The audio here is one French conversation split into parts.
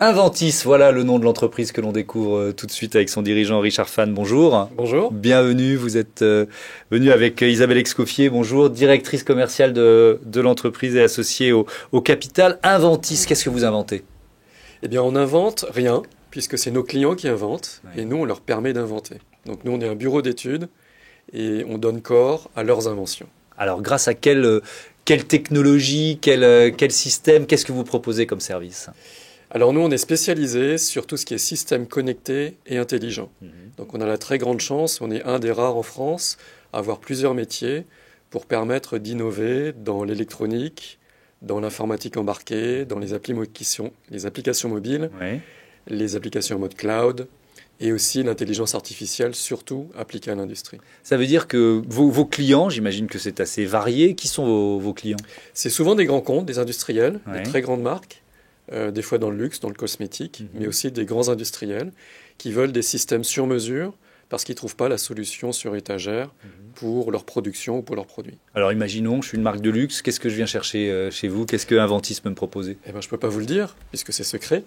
Inventis, voilà le nom de l'entreprise que l'on découvre tout de suite avec son dirigeant Richard Fan. Bonjour. Bonjour. Bienvenue, vous êtes venu avec Isabelle Escoffier, bonjour, directrice commerciale de l'entreprise et associée au capital. Inventis, qu'est-ce que vous inventez? Eh bien, on n'invente rien, puisque c'est nos clients qui inventent, et nous, on leur permet d'inventer. Donc nous, on est un bureau d'études, et on donne corps à leurs inventions. Alors, grâce à quelle technologie, quel système, qu'est-ce que vous proposez comme service? Alors nous, on est spécialisé sur tout ce qui est système connecté et intelligent. Donc on a la très grande chance, on est un des rares en France à avoir plusieurs métiers pour permettre d'innover dans l'électronique, dans l'informatique embarquée, dans les applications mobiles, Oui. les applications en mode cloud et aussi l'intelligence artificielle, surtout appliquée à l'industrie. Ça veut dire que vos clients, j'imagine que c'est assez varié. Qui sont vos clients? C'est souvent des grands comptes, des industriels, Ouais. des très grandes marques, des fois dans le luxe, dans le cosmétique, mais aussi des grands industriels qui veulent des systèmes sur mesure parce qu'ils ne trouvent pas la solution sur étagère pour leur production ou pour leurs produits. Alors imaginons, je suis une marque de luxe, qu'est-ce que je viens chercher chez vous? Qu'est-ce que Inventis peut me proposer? Eh ben, je ne peux pas vous le dire, puisque c'est secret.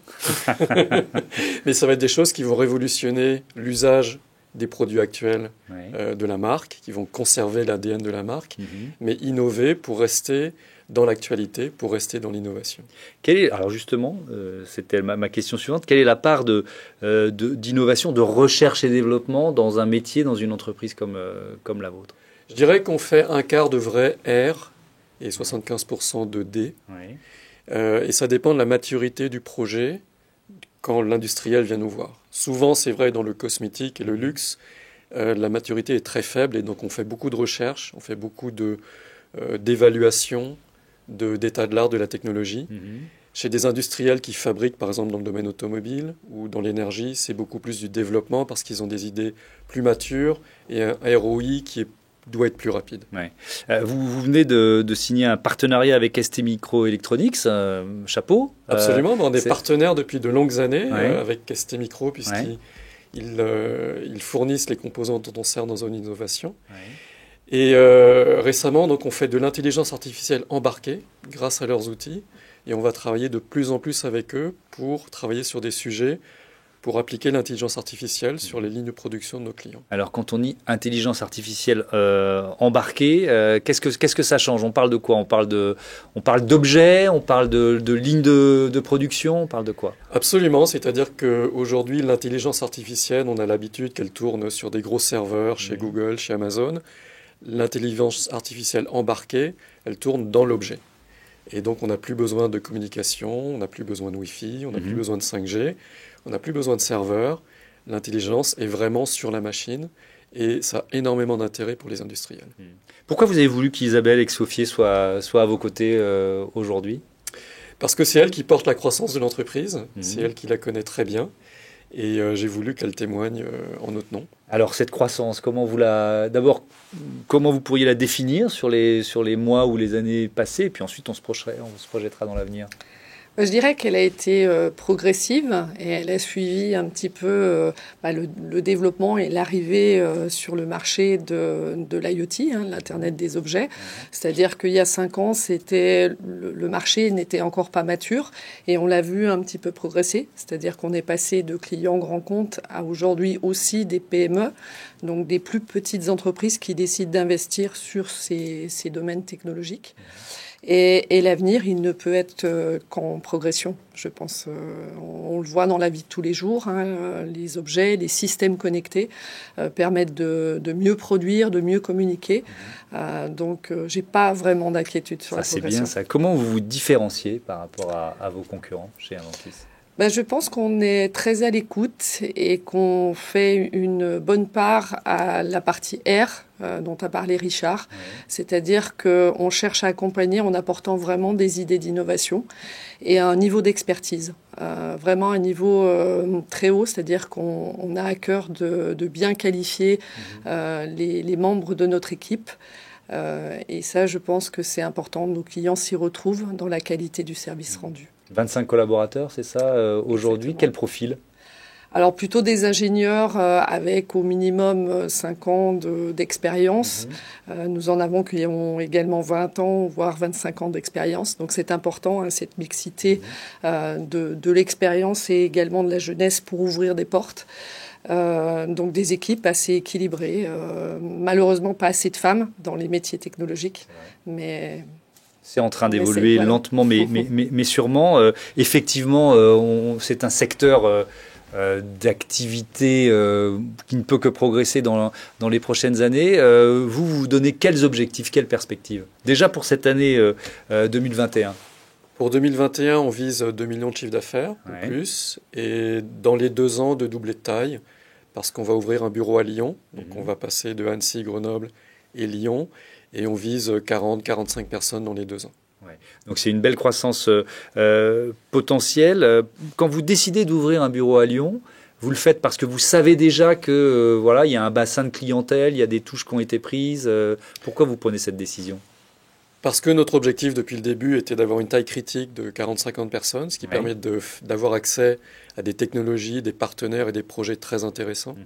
Mais ça va être des choses qui vont révolutionner l'usage des produits actuels Ouais. de la marque, qui vont conserver l'ADN de la marque, mais innover pour rester dans l'actualité, pour rester dans l'innovation. Alors justement, c'était ma question suivante, quelle est la part d'innovation, de recherche et développement dans un métier, dans une entreprise comme la vôtre? Je dirais qu'on fait un quart de vrai R et 75% de D. Oui. Et ça dépend de la maturité du projet quand l'industriel vient nous voir. Souvent, c'est vrai dans le cosmétique et le luxe, la maturité est très faible et donc on fait beaucoup de recherches, on fait beaucoup d'évaluation d'état de l'art de la technologie. Chez des industriels qui fabriquent, par exemple, dans le domaine automobile ou dans l'énergie, c'est beaucoup plus du développement parce qu'ils ont des idées plus matures et un ROI qui doit être plus rapide. Ouais. Vous venez de signer un partenariat avec ST Microelectronics, chapeau. Absolument, on est partenaires depuis de longues années Ouais. avec ST Micro puisqu'ils fournissent les composants dont on sert dans Zone Innovation. Ouais. Et récemment, donc, on fait de l'intelligence artificielle embarquée grâce à leurs outils. Et on va travailler de plus en plus avec eux pour travailler sur des sujets pour appliquer l'intelligence artificielle sur les lignes de production de nos clients. Alors quand on dit intelligence artificielle embarquée, qu'est-ce que ça change? On parle de quoi? On parle d'objets, on parle de lignes de production, on parle de quoi? Absolument, c'est-à-dire qu'aujourd'hui, l'intelligence artificielle, on a l'habitude qu'elle tourne sur des gros serveurs chez Google, chez Amazon. L'intelligence artificielle embarquée, elle tourne dans l'objet. Et donc, on n'a plus besoin de communication, on n'a plus besoin de Wi-Fi, on n'a plus besoin de 5G, on n'a plus besoin de serveurs. L'intelligence est vraiment sur la machine et ça a énormément d'intérêt pour les industriels. Pourquoi vous avez voulu qu'Isabelle Escoffier soit à vos côtés aujourd'hui? Parce que c'est elle qui porte la croissance de l'entreprise, c'est elle qui la connaît très bien. Et j'ai voulu qu'elle témoigne en notre nom. Alors cette croissance, d'abord, comment vous pourriez la définir sur les mois ou les années passées, et puis ensuite on se projettera dans l'avenir? Je dirais qu'elle a été progressive et elle a suivi un petit peu le développement et l'arrivée sur le marché de l'IoT, l'Internet des objets. C'est-à-dire qu'il y a 5 ans, le marché n'était encore pas mature et on l'a vu un petit peu progresser. C'est-à-dire qu'on est passé de clients grands comptes à aujourd'hui aussi des PME, donc des plus petites entreprises qui décident d'investir sur ces domaines technologiques. Et l'avenir, il ne peut être qu'en progression, je pense. On le voit dans la vie de tous les jours. Les objets, les systèmes connectés permettent de mieux produire, de mieux communiquer. Donc, j'ai pas vraiment d'inquiétude sur la progression. C'est bien ça. Comment vous vous différenciez par rapport à vos concurrents chez Inventis? Je pense qu'on est très à l'écoute et qu'on fait une bonne part à la partie R dont a parlé Richard. Ouais. C'est-à-dire qu'on cherche à accompagner en apportant vraiment des idées d'innovation et un niveau d'expertise. Vraiment un niveau très haut, c'est-à-dire qu'on a à cœur de bien qualifier les membres de notre équipe. Et ça, je pense que c'est important. Nos clients s'y retrouvent dans la qualité du service rendu. 25 collaborateurs, c'est ça, aujourd'hui? Quel profil? Alors plutôt des ingénieurs avec au minimum 5 ans d'expérience. Nous en avons qui ont également 20 ans, voire 25 ans d'expérience. Donc c'est important, cette mixité de l'expérience et également de la jeunesse pour ouvrir des portes. Donc des équipes assez équilibrées. Malheureusement pas assez de femmes dans les métiers technologiques, mais... C'est en train d'évoluer lentement, mais sûrement. Effectivement, c'est un secteur d'activité qui ne peut que progresser dans les prochaines années. Vous donnez quels objectifs, quelles perspectives? Déjà pour cette année 2021. Pour 2021, on vise 2 millions de chiffres d'affaires ou plus. Et dans les 2 ans, de doubler de taille, parce qu'on va ouvrir un bureau à Lyon. Donc on va passer de Annecy, Grenoble et Lyon. Et on vise 40-45 personnes dans les 2 ans. Ouais. Donc c'est une belle croissance potentielle. Quand vous décidez d'ouvrir un bureau à Lyon, vous le faites parce que vous savez déjà que voilà, il y a un bassin de clientèle, il y a des touches qui ont été prises. Pourquoi vous prenez cette décision? Parce que notre objectif depuis le début était d'avoir une taille critique de 40-50 personnes, ce qui permet d'avoir accès à des technologies, des partenaires et des projets très intéressants.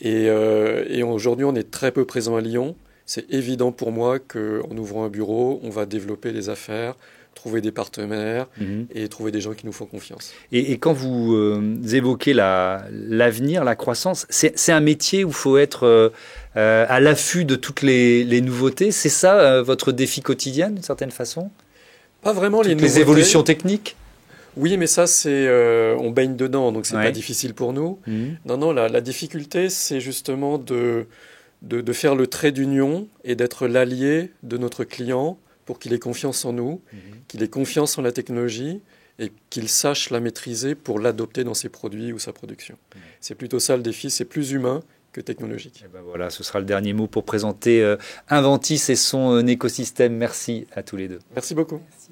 Et aujourd'hui, on est très peu présent à Lyon. C'est évident pour moi qu'en ouvrant un bureau, on va développer des affaires, trouver des partenaires et trouver des gens qui nous font confiance. Et quand vous évoquez l'avenir, la croissance, c'est un métier où il faut être à l'affût de toutes les nouveautés. C'est ça votre défi quotidien, d'une certaine façon? Pas vraiment les nouveautés. Les évolutions techniques? Oui, mais ça, on baigne dedans, donc c'est pas difficile pour nous. Non, la difficulté, c'est justement de faire le trait d'union et d'être l'allié de notre client pour qu'il ait confiance en nous, qu'il ait confiance en la technologie et qu'il sache la maîtriser pour l'adopter dans ses produits ou sa production. C'est plutôt ça le défi, c'est plus humain que technologique. Et ben voilà, ce sera le dernier mot pour présenter Inventis et son écosystème. Merci à tous les deux. Merci beaucoup. Merci.